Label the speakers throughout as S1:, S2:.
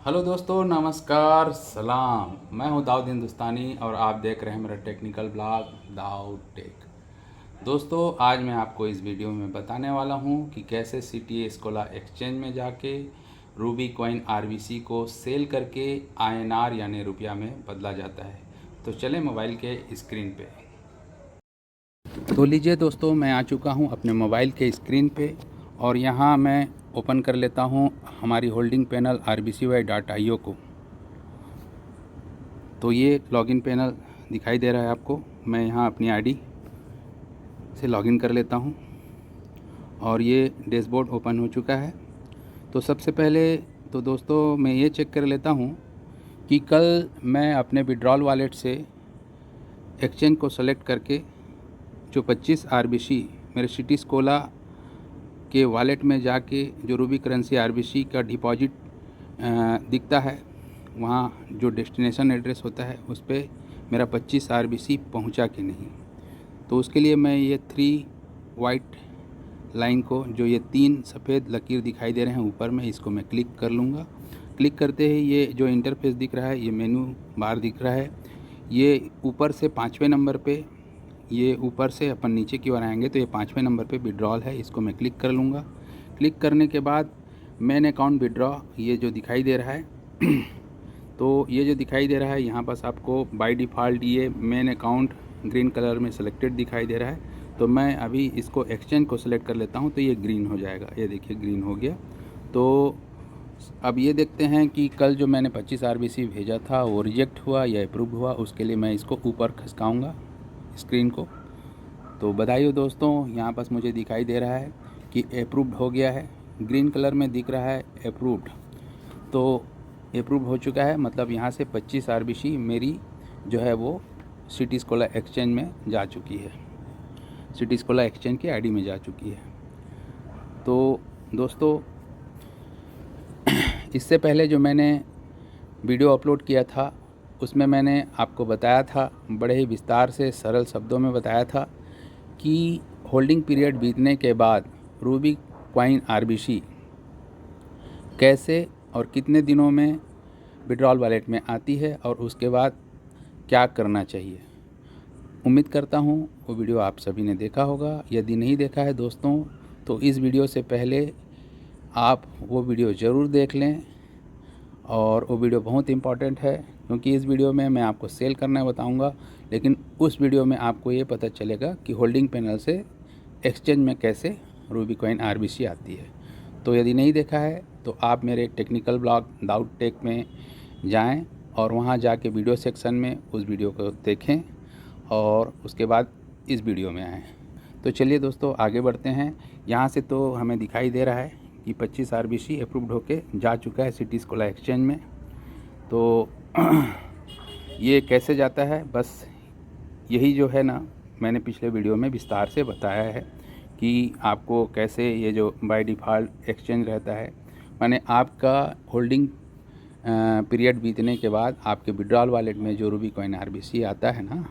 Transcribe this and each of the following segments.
S1: Hello दोस्तों, नमस्कार, सलाम। मैं हूं दाऊद हिंदुस्तानी और आप देख रहे हैं मेरा टेक्निकल ब्लॉग दाऊद टेक। दोस्तों, आज मैं आपको इस वीडियो में बताने वाला हूं कि कैसे सीटीए स्कोला एक्सचेंज में जाके रूबी कॉइन आरबीसी को सेल करके आईएनआर यानी रुपया में बदला जाता है। तो चलें मोबाइल के स्क्रीन पे। तो लीजिए दोस्तों, मैं आ चुका हूं अपने मोबाइल के स्क्रीन पे और यहां मैं ओपन कर लेता हूं हमारी होल्डिंग पैनल rbcy.io को। तो ये लॉगिन पैनल दिखाई दे रहा है आपको। मैं यहाँ अपनी आईडी से लॉगिन कर लेता हूँ और ये डैशबोर्ड ओपन हो चुका है। तो सबसे पहले तो दोस्तों मैं ये चेक कर लेता हूँ कि कल मैं अपने विड्रॉल वॉलेट से एक्सचेंज को सेलेक्ट करके जो 25 आरबीसी मेरे सिटी स्कोला के वॉलेट में जाके जो रूबी करेंसी आरबीसी का डिपॉजिट दिखता है, वहाँ जो डेस्टिनेशन एड्रेस होता है उस पर मेरा 25 आरबीसी पहुँचा कि नहीं। तो उसके लिए मैं ये 3 वाइट लाइन को, जो ये 3 सफ़ेद लकीर दिखाई दे रहे हैं ऊपर में, इसको मैं क्लिक कर लूँगा। क्लिक करते ही ये जो इंटरफेस दिख रहा है, ये मेनू बार दिख रहा है। ये ऊपर से 5वें नंबर पे, ये ऊपर से अपन नीचे की ओर आएंगे तो ये 5वें नंबर पे विड्रॉल है, इसको मैं क्लिक कर लूँगा। क्लिक करने के बाद मेन अकाउंट विड्रॉ ये जो दिखाई दे रहा है तो ये जो दिखाई दे रहा है यहाँ पास आपको बाय डिफ़ॉल्ट ये मेन अकाउंट ग्रीन कलर में सेलेक्टेड दिखाई दे रहा है। तो मैं अभी इसको एक्सचेंज को सेलेक्ट कर लेता हूँ तो ये ग्रीन हो जाएगा। ये देखिए ग्रीन हो गया। तो अब ये देखते हैं कि कल जो मैंने 25 आरबीसी भेजा था वो रिजेक्ट हुआ या अप्रूव हुआ। उसके लिए मैं इसको ऊपर खिसकाऊँगा स्क्रीन को। तो बधाई हो दोस्तों, यहाँ पास मुझे दिखाई दे रहा है कि अप्रूव्ड हो गया है। ग्रीन कलर में दिख रहा है अप्रूव्ड। तो अप्रूव हो चुका है, मतलब यहाँ से 25 आरबीसी मेरी जो है वो सिटी स्कोला एक्सचेंज में जा चुकी है, सिटी स्कोला एक्सचेंज की आईडी में जा चुकी है। तो दोस्तों, इससे पहले जो मैंने वीडियो अपलोड किया था उसमें मैंने आपको बताया था, बड़े ही विस्तार से सरल शब्दों में बताया था कि होल्डिंग पीरियड बीतने के बाद रूबी कॉइन आरबीसी कैसे और कितने दिनों में विड्रॉल वॉलेट में आती है और उसके बाद क्या करना चाहिए। उम्मीद करता हूँ वो वीडियो आप सभी ने देखा होगा। यदि नहीं देखा है दोस्तों तो इस वीडियो से पहले आप वो वीडियो ज़रूर देख लें। और वो वीडियो बहुत इम्पॉर्टेंट है क्योंकि इस वीडियो में मैं आपको सेल करना बताऊंगा, लेकिन उस वीडियो में आपको ये पता चलेगा कि होल्डिंग पैनल से एक्सचेंज में कैसे रूबी कॉइन आरबीसी आती है। तो यदि नहीं देखा है तो आप मेरे टेक्निकल ब्लॉग दाऊद टेक में जाएं और वहां जाके वीडियो सेक्शन में उस वीडियो को देखें और उसके बाद इस वीडियो में आएँ। तो चलिए दोस्तों आगे बढ़ते हैं। यहाँ से तो हमें दिखाई दे रहा है कि 25 आरबीसी अप्रूव्ड होके जा चुका है सिटी स्कोला एक्सचेंज में। तो ये कैसे जाता है, बस यही जो है ना, मैंने पिछले वीडियो में विस्तार से बताया है कि आपको कैसे ये जो बाय डिफ़ॉल्ट एक्सचेंज रहता है, माने आपका होल्डिंग पीरियड बीतने के बाद आपके विड्रॉल वॉलेट में जो रूबी कॉइन आरबीसी आता है ना,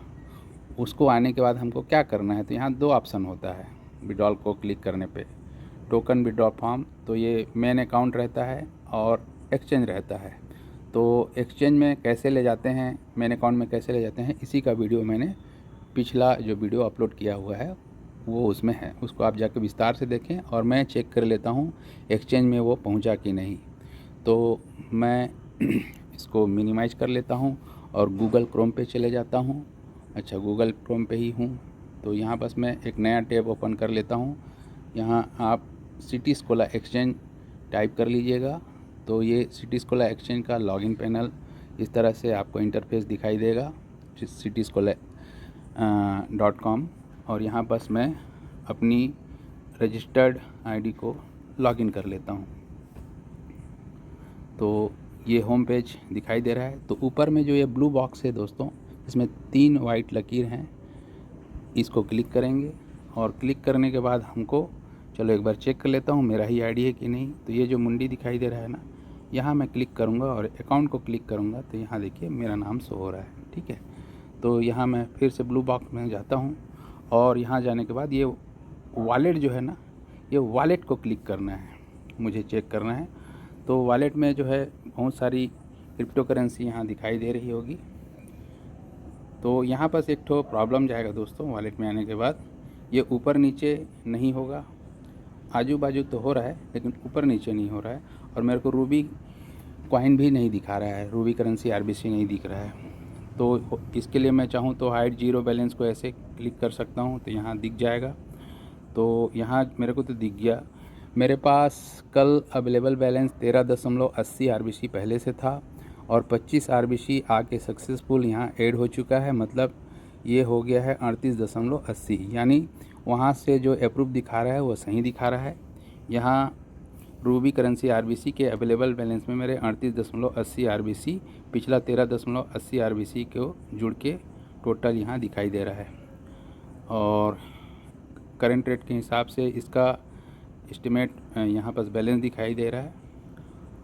S1: उसको आने के बाद हमको क्या करना है। तो यहाँ 2 ऑप्शन होता है विड्रॉल को क्लिक करने पे, टोकन विड्रॉ फॉर्म, तो ये मेन अकाउंट रहता है और एक्सचेंज रहता है। तो एक्सचेंज में कैसे ले जाते हैं, मेन अकाउंट में कैसे ले जाते हैं, इसी का वीडियो मैंने पिछला जो वीडियो अपलोड किया हुआ है वो उसमें है, उसको आप जाकर विस्तार से देखें। और मैं चेक कर लेता हूँ एक्सचेंज में वो पहुँचा कि नहीं। तो मैं इसको मिनिमाइज़ कर लेता हूँ और गूगल क्रोम पे चले जाता हूँ। अच्छा, गूगल क्रोम पे ही हूँ तो यहाँ बस मैं एक नया टैब ओपन कर लेता हूँ। यहाँ आप सिटी स्कोला एक्सचेंज टाइप कर लीजिएगा तो ये सिटी स्कोला एक्सचेंज का लॉगिन पैनल इस तरह से आपको इंटरफेस दिखाई देगा, cityscola.com। और यहाँ बस मैं अपनी रजिस्टर्ड आईडी को लॉगिन कर लेता हूँ। तो ये होम पेज दिखाई दे रहा है। तो ऊपर में जो ये ब्लू बॉक्स है दोस्तों, इसमें 3 वाइट लकीर हैं, इसको क्लिक करेंगे और क्लिक करने के बाद हमको, चलो एक बार चेक कर लेता हूँ मेरा ही आईडी है कि नहीं। तो ये जो मुंडी दिखाई दे रहा है ना, यहाँ मैं क्लिक करूँगा और अकाउंट को क्लिक करूँगा तो यहाँ देखिए मेरा नाम शो हो रहा है। ठीक है, तो यहाँ मैं फिर से ब्लू बॉक्स में जाता हूँ और यहाँ जाने के बाद ये वॉलेट जो है ना, ये वॉलेट को क्लिक करना है, मुझे चेक करना है। तो वॉलेट में जो है बहुत सारी क्रिप्टो करेंसी यहाँ दिखाई दे रही होगी। तो यहाँ पर एक ठो प्रॉब्लम जाएगा दोस्तों, वॉलेट में आने के बाद ये ऊपर नीचे नहीं होगा, आजू बाजू तो हो रहा है लेकिन ऊपर नीचे नहीं हो रहा है। और मेरे को रूबी कॉइन भी नहीं दिखा रहा है, रूबी करेंसी आरबीसी नहीं दिख रहा है। तो इसके लिए मैं चाहूँ तो हाइड जीरो बैलेंस को ऐसे क्लिक कर सकता हूँ, तो यहाँ दिख जाएगा। तो यहाँ मेरे को तो दिख गया। मेरे पास कल अवेलेबल बैलेंस 13.80 आरबीसी पहले से था और 25 आरबीसी आके सक्सेसफुल यहाँ ऐड हो चुका है, मतलब ये हो गया है 38.80। यानी वहाँ से जो अप्रूव दिखा रहा है वो सही दिखा रहा है। यहाँ रूबी करेंसी आरबीसी के अवेलेबल बैलेंस में मेरे 38.80 आरबीसी पिछला 13.80 आरबीसी को जुड़ के टोटल यहाँ दिखाई दे रहा है। और करंट रेट के हिसाब से इसका एस्टिमेट यहाँ पर बैलेंस दिखाई दे रहा है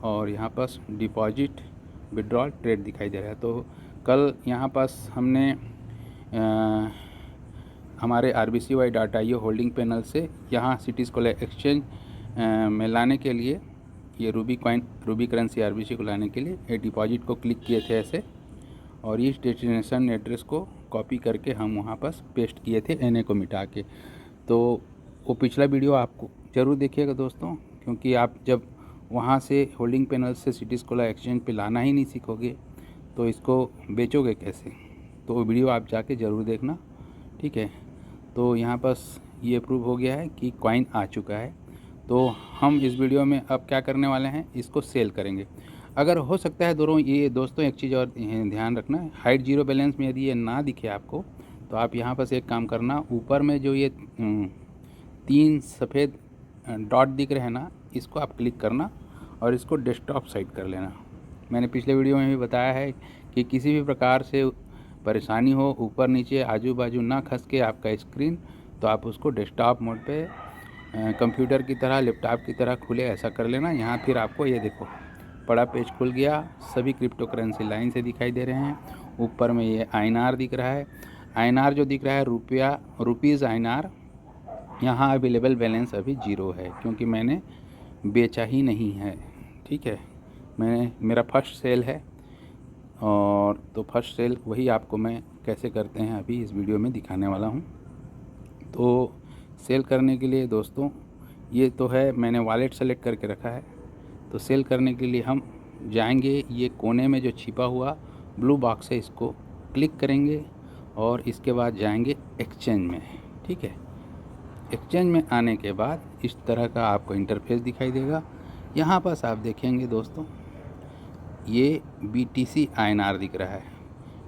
S1: और यहाँ पर डिपॉजिट विड्रॉल ट्रेड दिखाई दे रहा है। तो कल यहाँ पास हमने हमारे RBCY.io होल्डिंग पैनल से यहाँ सिटीस्कॉलर एक्सचेंज में लाने के लिए ये रूबी करेंसी आरबीसी को लाने के लिए ये डिपॉजिट को क्लिक किए थे ऐसे, और इस डेस्टिनेशन एड्रेस को कॉपी करके हम वहाँ पर पेस्ट किए थे NA को मिटा के। तो वो पिछला वीडियो आपको ज़रूर देखिएगा दोस्तों, क्योंकि आप जब वहाँ से होल्डिंग पैनल से सिटीस्कॉलर एक्सचेंज पे लाना ही नहीं सीखोगे तो इसको बेचोगे कैसे। तो वो वीडियो आप जाके ज़रूर देखना, ठीक है। तो यहाँ पर ये प्रूव हो गया है कि कॉइन आ चुका है। तो हम इस वीडियो में अब क्या करने वाले हैं, इसको सेल करेंगे। अगर हो सकता है दोस्तों एक चीज़ और ध्यान रखना, हाइड जीरो बैलेंस में यदि ये ना दिखे आपको तो आप यहाँ पर एक काम करना, ऊपर में जो ये 3 सफ़ेद डॉट दिख रहे हैं ना, इसको आप क्लिक करना और इसको डेस्कटॉप साइड कर लेना। मैंने पिछले वीडियो में भी बताया है कि किसी भी प्रकार से परेशानी हो, ऊपर नीचे आजू बाजू ना खस के आपका स्क्रीन, तो आप उसको डेस्कटॉप मोड पे कंप्यूटर की तरह लैपटॉप की तरह खुले ऐसा कर लेना। यहाँ फिर आपको ये देखो बड़ा पेज खुल गया, सभी क्रिप्टो करेंसी लाइन से दिखाई दे रहे हैं। ऊपर में ये INR दिख रहा है, INR जो दिख रहा है रुपीज़ INR, यहाँ अवेलेबल बैलेंस अभी 0 है क्योंकि मैंने बेचा ही नहीं है, ठीक है। मेरा फर्स्ट सेल है, और तो फर्स्ट सेल वही आपको मैं कैसे करते हैं अभी इस वीडियो में दिखाने वाला हूँ। तो सेल करने के लिए दोस्तों ये तो है, मैंने वॉलेट सेलेक्ट करके रखा है। तो सेल करने के लिए हम जाएंगे, ये कोने में जो छिपा हुआ ब्लू बॉक्स है इसको क्लिक करेंगे और इसके बाद जाएंगे एक्सचेंज में, ठीक है। एक्सचेंज में आने के बाद इस तरह का आपको इंटरफेस दिखाई देगा। यहाँ पास आप देखेंगे दोस्तों ये BTC INR दिख रहा है,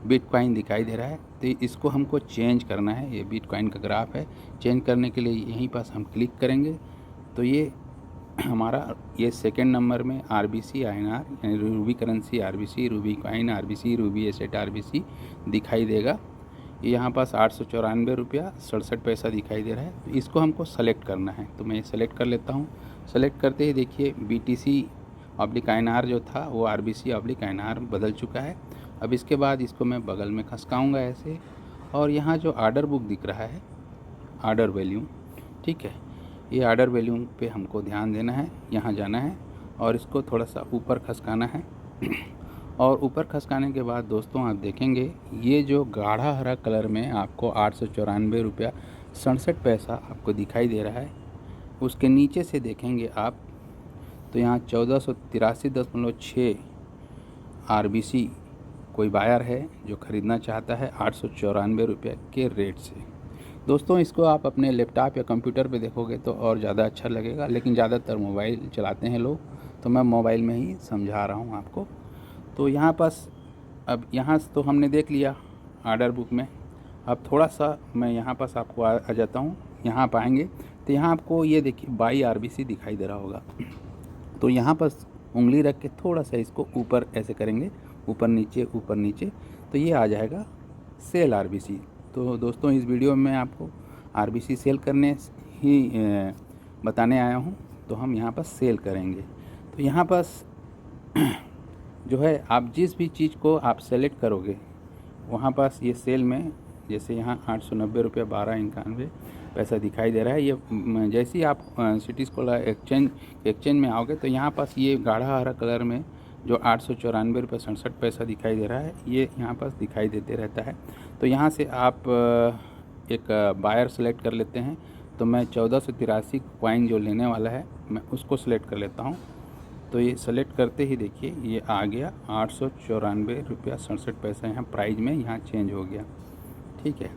S1: बिटकॉइन दिखाई दे रहा है। तो इसको हमको चेंज करना है, ये बिटकॉइन का ग्राफ है। चेंज करने के लिए यहीं पास हम क्लिक करेंगे तो ये हमारा ये सेकंड नंबर में RBC INR यानी Ruby currency RBC, Ruby coin RBC, Ruby asset RBC दिखाई देगा। ये यहाँ पास 894 रुपया 67 पैसा दिखाई दे रहा है। तो इसको हमको सेलेक्ट करना है, तो मैं सेलेक्ट कर लेता हूँ। सेलेक्ट करते ही देखिए BTC INR जो था वो RBC INR बदल चुका है। अब इसके बाद इसको मैं बगल में खसकाऊँगा ऐसे, और यहाँ जो आर्डर बुक दिख रहा है, आर्डर वैल्यूम, ठीक है, ये आर्डर वैल्यूम पे हमको ध्यान देना है। यहाँ जाना है और इसको थोड़ा सा ऊपर खसकाना है। और ऊपर खसकाने के बाद दोस्तों आप देखेंगे ये जो गाढ़ा हरा कलर में आपको 894 रुपया 67 पैसा आपको दिखाई दे रहा है, उसके नीचे से देखेंगे आप तो यहाँ 1483.6 RBC कोई बायर है जो ख़रीदना चाहता है 894 रुपये के रेट से। दोस्तों इसको आप अपने लैपटॉप या कंप्यूटर पे देखोगे तो और ज़्यादा अच्छा लगेगा, लेकिन ज़्यादातर मोबाइल चलाते हैं लोग, तो मैं मोबाइल में ही समझा रहा हूँ आपको। तो यहाँ पास अब यहाँ तो हमने देख लिया आर्डर बुक में। अब थोड़ा सा मैं यहाँ पास आपको आ जाता हूँ। यहाँ पाएंगे तो यहाँ आपको ये देखिए बाई RBC दिखाई दे रहा होगा। तो यहाँ पास उंगली रख के थोड़ा सा इसको ऊपर ऐसे करेंगे, ऊपर नीचे, तो ये आ जाएगा सेल RBC। तो दोस्तों इस वीडियो में मैं आपको RBC सेल करने ही बताने आया हूँ। तो हम यहाँ पर सेल करेंगे। तो यहाँ पास जो है आप जिस भी चीज़ को आप सेलेक्ट करोगे वहाँ पास ये सेल में, जैसे यहाँ 890 रुपये 1291 पैसा दिखाई दे रहा है। ये जैसे ही आप सिटीस्कॉलर एक्सचेंज में आओगे तो यहाँ पास ये गाढ़ा हरा कलर में जो 894 रुपये 67 पैसा दिखाई दे रहा है, ये यहाँ पर दिखाई देते रहता है। तो यहाँ से आप एक बायर सेलेक्ट कर लेते हैं। तो मैं 1483 कॉइन जो लेने वाला है मैं उसको सेलेक्ट कर लेता हूँ। तो ये सेलेक्ट करते ही देखिए ये आ गया 894 रुपया 67 पैसा यहाँ प्राइस में यहाँ चेंज हो गया, ठीक है।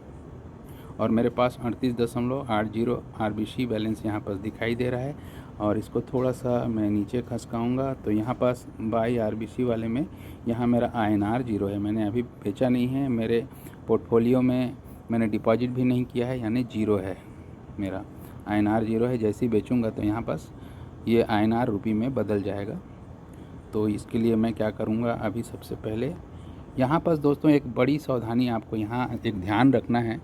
S1: और मेरे पास 38.80 RBC बैलेंस यहाँ पर दिखाई दे रहा है। और इसको थोड़ा सा मैं नीचे खसकाऊँगा तो यहाँ पास बाई RBC वाले में यहाँ मेरा INR 0 है। मैंने अभी बेचा नहीं है, मेरे पोर्टफोलियो में मैंने डिपॉजिट भी नहीं किया है, यानी 0 है मेरा INR 0 है। जैसे ही बेचूँगा तो यहाँ पास ये INR रुपये में बदल जाएगा। तो इसके लिए मैं क्या करूँगा, अभी सबसे पहले यहाँ पास दोस्तों एक बड़ी सावधानी आपको यहाँ एक ध्यान रखना है।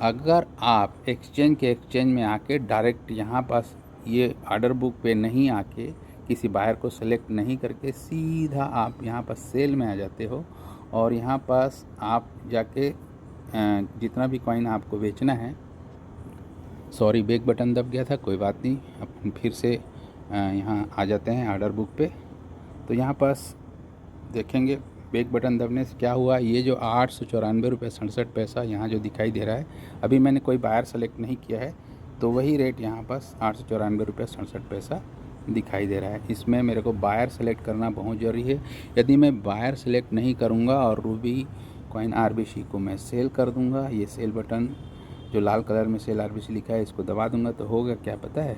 S1: अगर आप एक्सचेंज में आके डायरेक्ट यहाँ पास ये ऑर्डर बुक पे नहीं आके किसी बायर को सेलेक्ट नहीं करके सीधा आप यहाँ पास सेल में आ जाते हो और यहाँ पास आप जाके जितना भी कॉइन आपको बेचना है, सॉरी बैक बटन दब गया था, कोई बात नहीं, अब फिर से यहाँ आ जाते हैं ऑर्डर बुक पे। तो यहाँ पास देखेंगे बैक बटन दबने से क्या हुआ, ये जो 894 रुपये 67 पैसा यहाँ जो दिखाई दे रहा है, अभी मैंने कोई बायर सेलेक्ट नहीं किया है तो वही रेट यहाँ पास 894 रुपये 67 पैसा दिखाई दे रहा है। इसमें मेरे को बायर सेलेक्ट करना बहुत ज़रूरी है। यदि मैं बायर सेलेक्ट नहीं करूँगा और रूबी कॉइन RBC को मैं सेल कर दूँगा, ये सेल बटन जो लाल कलर में सेल RBC लिखा है इसको दबा दूँगा, तो होगा क्या पता है,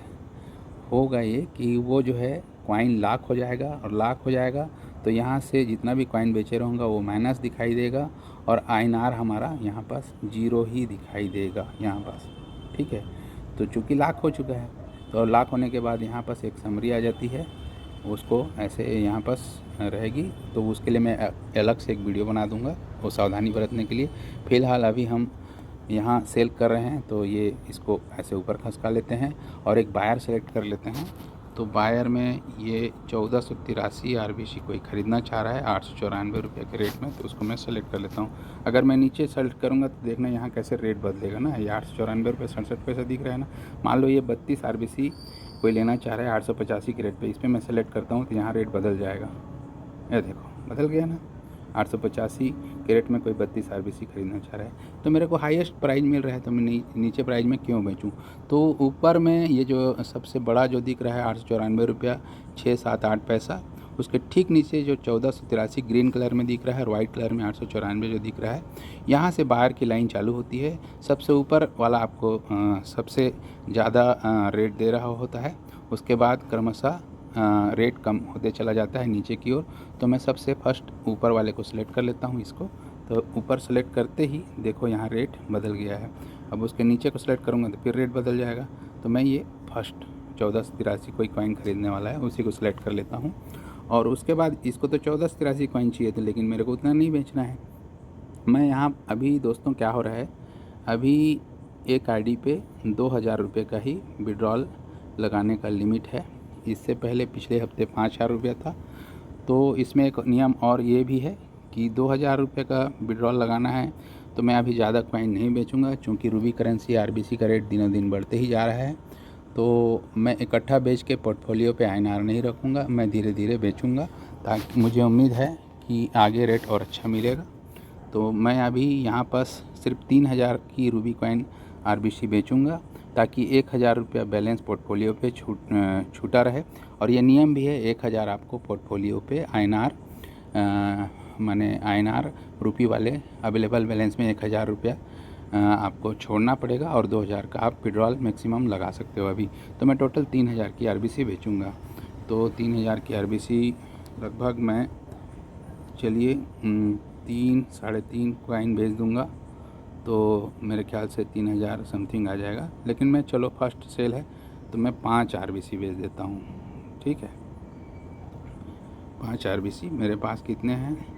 S1: होगा ये कि वो जो है कॉइन लॉक हो जाएगा। और लॉक हो जाएगा तो यहाँ से जितना भी कॉइन बेचे रहूँगा वो माइनस दिखाई देगा और INR हमारा यहाँ पास 0 ही दिखाई देगा यहाँ पास, ठीक है। तो चूँकि लॉक हो चुका है तो लॉक होने के बाद यहाँ पास एक समरी आ जाती है, उसको ऐसे यहाँ पास रहेगी। तो उसके लिए मैं अलग से एक वीडियो बना दूँगा वो सावधानी बरतने के लिए। फ़िलहाल अभी हम यहाँ सेल कर रहे हैं तो ये इसको ऐसे ऊपर खसका लेते हैं और एक बायर सेलेक्ट कर लेते हैं। तो बायर में ये 1483 RBC कोई ख़रीदना चाह रहा है 894 रुपये के रेट में, तो उसको मैं सेलेक्ट कर लेता हूँ। अगर मैं नीचे सेलेक्ट करूँगा तो देखना यहाँ कैसे रेट बदलेगा ना, ये 894 रुपये 67 पैसा दिख रहा है ना। मान लो ये 32 RBC कोई लेना चाह रहा है 885 के रेट पे, इस पर मैं सेलेक्ट करता हूँ तो यहाँ रेट बदल जाएगा। ये देखो बदल गया ना, 885 के रेट में कोई 32 RBC खरीदना चाह रहा है। तो मेरे को हाईएस्ट प्राइस मिल रहा है तो मैं नीचे प्राइस में क्यों बेचूं। तो ऊपर में ये जो सबसे बड़ा जो दिख रहा है 894 रुपया 678 पैसा, उसके ठीक नीचे जो 1483 ग्रीन कलर में दिख रहा है और वाइट कलर में 894 जो दिख रहा है, यहाँ से बाहर की लाइन चालू होती है। सबसे ऊपर वाला आपको सबसे ज़्यादा रेट दे रहा होता है, उसके बाद क्रमशः रेट कम होते चला जाता है नीचे की ओर। तो मैं सबसे फर्स्ट ऊपर वाले को सिलेक्ट कर लेता हूँ इसको। तो ऊपर सेलेक्ट करते ही देखो यहाँ रेट बदल गया है। अब उसके नीचे को सिलेक्ट करूँगा तो फिर रेट बदल जाएगा। तो मैं ये फर्स्ट 1483 कोई कॉइन ख़रीदने वाला है उसी को सिलेक्ट कर लेता हूँ। और उसके बाद इसको तो 1483 कॉइन चाहिए थे लेकिन मेरे को उतना नहीं बेचना है। मैं यहाँ अभी दोस्तों क्या हो रहा है, अभी एक ID पे 2000 रुपये का ही विड्रॉल लगाने का लिमिट है। इससे पहले पिछले हफ्ते 5000 रुपया था। तो इसमें एक नियम और ये भी है कि 2000 रुपये का विड्रॉल लगाना है। तो मैं अभी ज़्यादा कॉइन नहीं बेचूंगा क्योंकि रूबी करेंसी RBC का रेट दिनों दिन बढ़ते ही जा रहा है। तो मैं इकट्ठा बेच के पोर्टफोलियो पे INR नहीं रखूँगा, मैं धीरे धीरे बेचूँगा ताकि मुझे उम्मीद है कि आगे रेट और अच्छा मिलेगा। तो मैं अभी यहाँ पास सिर्फ 3000 की रूबी कॉइन RBC बेचूँगा ताकि 1000 रुपया बैलेंस पोर्टफोलियो पे छूटा रहे। और ये नियम भी है 1000 आपको पोर्टफोलियो पे INR माने INR रुपये वाले अवेलेबल बैलेंस में 1000 रुपया आपको छोड़ना पड़ेगा और 2000 का आप विड्रॉल मैक्सिमम लगा सकते हो अभी। तो मैं टोटल 3000 की RBC बेचूँगा। तो 3000 की RBC लगभग मैं चलिए 3-3.5 कॉइन भेज दूँगा तो मेरे ख्याल से 3000 समथिंग आ जाएगा। लेकिन मैं चलो फर्स्ट सेल है तो मैं 5 RBC भेज देता हूँ, ठीक है। 5 RBC मेरे पास कितने हैं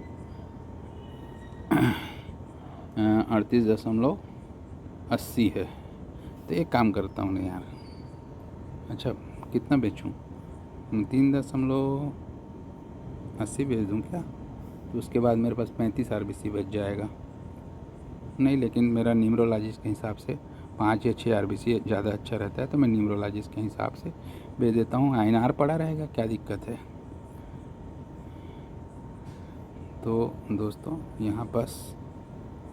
S1: 38.80 है। तो एक काम करता हूँ ना यार, अच्छा कितना बेचूँ 3.80 भेज दूँ क्या, तो उसके बाद मेरे पास 35 RBC बच जाएगा। नहीं लेकिन मेरा न्यूमरोलॉजिस्ट के हिसाब से 5 या 6 RBC ज़्यादा अच्छा रहता है तो मैं न्यूमरोलॉजिस्ट के हिसाब से भेज देता हूँ। INR पड़ा रहेगा, क्या दिक्कत है। तो दोस्तों यहाँ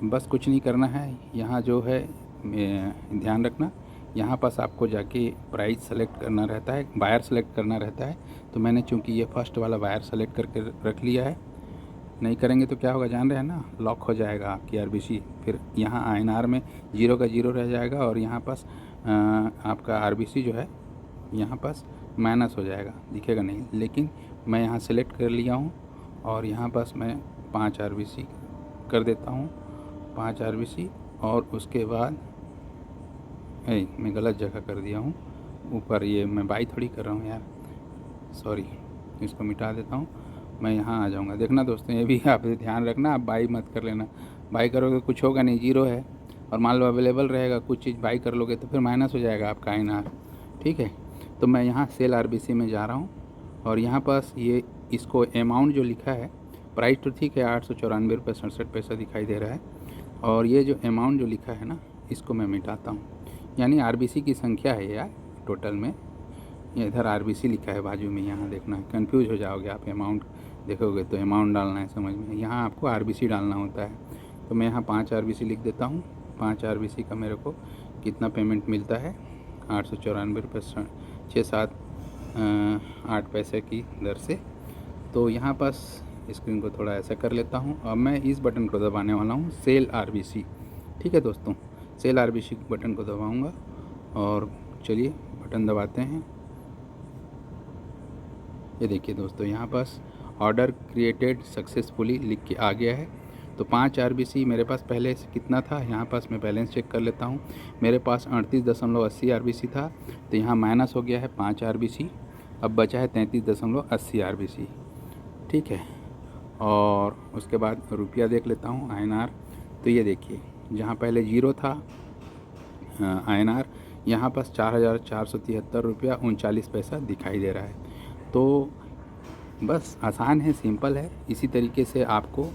S1: बस कुछ नहीं करना है। यहाँ जो है ध्यान रखना, यहाँ पास आपको जाके प्राइस सेलेक्ट करना रहता है, बायर सेलेक्ट करना रहता है। तो मैंने चूँकि ये फर्स्ट वाला बायर सेलेक्ट करके रख लिया है। नहीं करेंगे तो क्या होगा जान रहे हैं ना, लॉक हो जाएगा आपकी आरबीसी। फिर यहाँ आईएनआर में 0 का 0 रह जाएगा और यहाँ पास आपका आरबीसी जो है यहाँ पास माइनस हो जाएगा, दिखेगा नहीं। लेकिन मैं यहाँ सेलेक्ट कर लिया हूँ और यहाँ पास मैं 5 आरबीसी कर देता हूँ, 5 आरबीसी। और उसके बाद मैं गलत जगह कर दिया हूँ ऊपर, ये मैं बाई थोड़ी कर रहा हूँ यार, सॉरी। इसको मिटा देता हूँ, मैं यहाँ आ जाऊँगा। देखना दोस्तों, ये भी आप ध्यान रखना, आप बाई मत कर लेना। बाई करोगे कुछ होगा नहीं, 0 है। और मान लो अवेलेबल रहेगा, कुछ चीज़ बाई कर लोगे तो फिर माइनस हो जाएगा आपका आईएनआर। ठीक है, तो मैं यहाँ सेल आरबीसी में जा रहा हूँ और यहाँ पास ये इसको अमाउंट जो लिखा है, प्राइस तो ठीक है 894 रुपये 67 पैसा दिखाई दे रहा है। और ये जो अमाउंट जो लिखा है ना, इसको मैं मिटाता हूँ। यानी आरबीसी की संख्या है यार टोटल में, ये इधर आरबीसी लिखा है बाजू में, यहाँ देखना, कंफ्यूज हो जाओगे आप। अमाउंट देखोगे तो अमाउंट डालना है समझ में, यहाँ आपको आरबीसी डालना होता है। तो मैं यहाँ 5 आरबीसी लिख देता हूँ। 5 आरबीसी का मेरे को कितना पेमेंट मिलता है, 894 रुपये 6-7-8 पैसे की दर से। तो यहाँ पास स्क्रीन को थोड़ा ऐसा कर लेता हूँ। अब मैं इस बटन को दबाने वाला हूँ, सेल आरबीसी। ठीक है दोस्तों, सेल आरबीसी बटन को दबाऊँगा और चलिए बटन दबाते हैं। ये देखिए दोस्तों, यहाँ पास ऑर्डर क्रिएटेड सक्सेसफुली लिख के आ गया है। तो 5 आरबीसी मेरे पास पहले से कितना था, यहाँ पास मैं बैलेंस चेक कर लेता हूँ। मेरे पास 38.80 आरबीसी था, तो यहाँ माइनस हो गया है 5 आरबीसी, अब बचा है 33.80 आरबीसी। ठीक है, और उसके बाद रुपया देख लेता हूँ आईएनआर। तो ये देखिए, जहाँ पहले 0 था आईएनआर, यहाँ पास 4,473 रुपया 39 पैसा दिखाई दे रहा है। तो बस आसान है, सिंपल है। इसी तरीके से आपको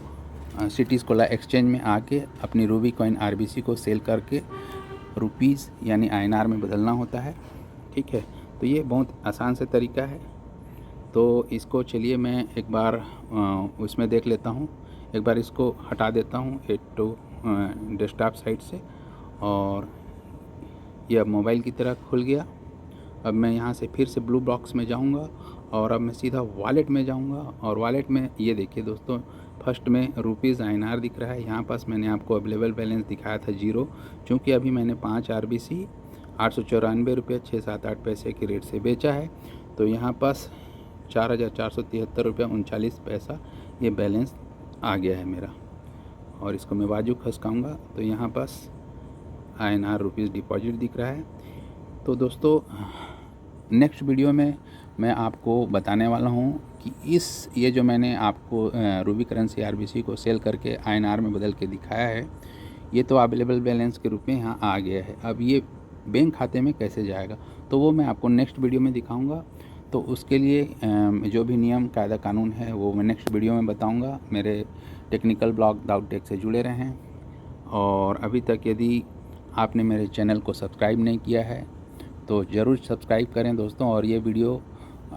S1: सिटीज़ कोला एक्सचेंज में आके अपनी रूबी कॉइन आरबीसी को सेल करके रुपीज़ यानी आईएनआर में बदलना होता है। ठीक है, तो ये बहुत आसान से तरीका है। तो इसको चलिए मैं एक बार उसमें देख लेता हूँ, एक बार इसको हटा देता हूँ डेस्कटॉप साइट से। और ये अब मोबाइल की तरह खुल गया। अब मैं यहाँ से फिर से ब्लू बॉक्स में जाऊँगा और अब मैं सीधा वॉलेट में जाऊँगा। और वॉलेट में ये देखिए दोस्तों, फर्स्ट में रुपीज़ आईएनआर दिख रहा है। यहाँ पास मैंने आपको अवेलेबल बैलेंस दिखाया था 0, चूँकि अभी मैंने 5 आरबीसी 894 रुपये 6-7-8 पैसे के रेट से बेचा है। तो यहाँ पास 4,473 रुपये 39 पैसा ये बैलेंस आ गया है मेरा। और इसको मैं बाजू खसकाऊँगा तो यहाँ पास आईएनआर रुपीज़ डिपॉजिट दिख रहा है। तो दोस्तों, नेक्स्ट वीडियो में मैं आपको बताने वाला हूँ कि ये जो मैंने आपको रूबी करेंसी आरबीसी को सेल करके आईएनआर में बदल के दिखाया है, ये तो अवेलेबल बैलेंस के रूप में यहाँ आ गया है। अब ये बैंक खाते में कैसे जाएगा, तो वो मैं आपको नेक्स्ट वीडियो में दिखाऊंगा। तो उसके लिए जो भी नियम कायदा कानून है वो मैं नेक्स्ट वीडियो में बताऊंगा। मेरे टेक्निकल ब्लॉग दाऊद टेक से जुड़े रहें। और अभी तक यदि आपने मेरे चैनल को सब्सक्राइब नहीं किया है तो ज़रूर सब्सक्राइब करें दोस्तों। और ये वीडियो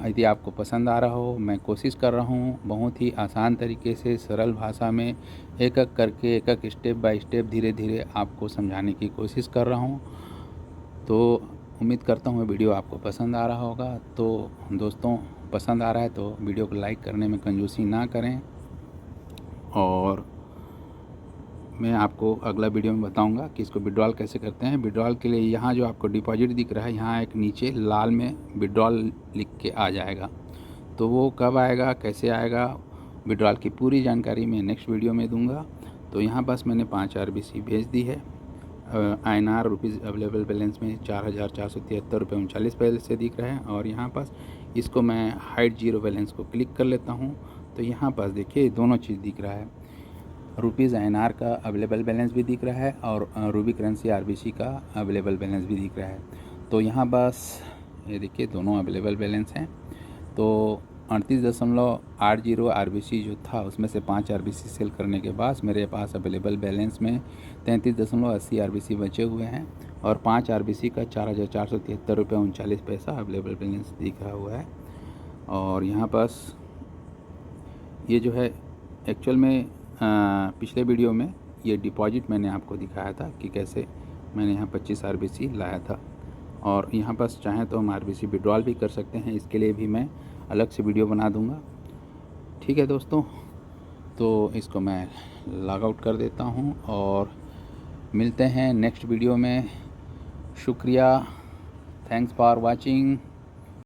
S1: यदि आपको पसंद आ रहा हो, मैं कोशिश कर रहा हूँ बहुत ही आसान तरीके से सरल भाषा में एक एक करके, एक एक स्टेप बाय स्टेप धीरे धीरे आपको समझाने की कोशिश कर रहा हूँ। तो उम्मीद करता हूँ वीडियो आपको पसंद आ रहा होगा। तो दोस्तों, पसंद आ रहा है तो वीडियो को लाइक करने में कंजूसी ना करें। और मैं आपको अगला वीडियो में बताऊंगा कि इसको विड्रॉल कैसे करते हैं। विड्रॉल के लिए यहाँ जो आपको डिपॉजिट दिख रहा है, यहाँ एक नीचे लाल में विड्रॉल लिख के आ जाएगा। तो वो कब आएगा, कैसे आएगा, विड्रॉल की पूरी जानकारी मैं नेक्स्ट वीडियो में दूंगा। तो यहाँ पास मैंने 5 आरबीसी भेज दी है। आईएनआर रुपीज़ अवेलेबल बैलेंस में 4,473 रुपये 39 पैसे दिख रहे हैं। और यहाँ पास इसको मैं हाइड 0 बैलेंस को क्लिक कर लेता हूँ। तो यहाँ पास देखिए दोनों चीज़ दिख रहा है, रुपीज़ आईएनआर का अवेलेबल बैलेंस भी दिख रहा है और रूबी करेंसी आरबीसी का अवेलेबल बैलेंस भी दिख रहा है। तो यहाँ बस ये देखिए दोनों अवेलेबल बैलेंस हैं। तो 38.80 आरबीसी जो था उसमें से 5 आरबीसी सेल करने के बाद मेरे पास अवेलेबल बैलेंस में 33.80 आरबीसी बचे हुए हैं। और 5 आरबीसी का 4,473 रुपये 39 पैसा अवेलेबल बैलेंस दिख रहा हुआ है। और यहाँ पास ये जो है एक्चुअल में पिछले वीडियो में ये डिपॉजिट मैंने आपको दिखाया था कि कैसे मैंने यहाँ 25 RBC लाया था, और यहाँ पर चाहें तो हम RBC विड्रॉल भी कर सकते हैं। इसके लिए भी मैं अलग से वीडियो बना दूँगा। ठीक है दोस्तों, तो इसको मैं लॉग आउट कर देता हूँ और मिलते हैं नेक्स्ट वीडियो में। शुक्रिया, थैंक्स फॉर वाचिंग।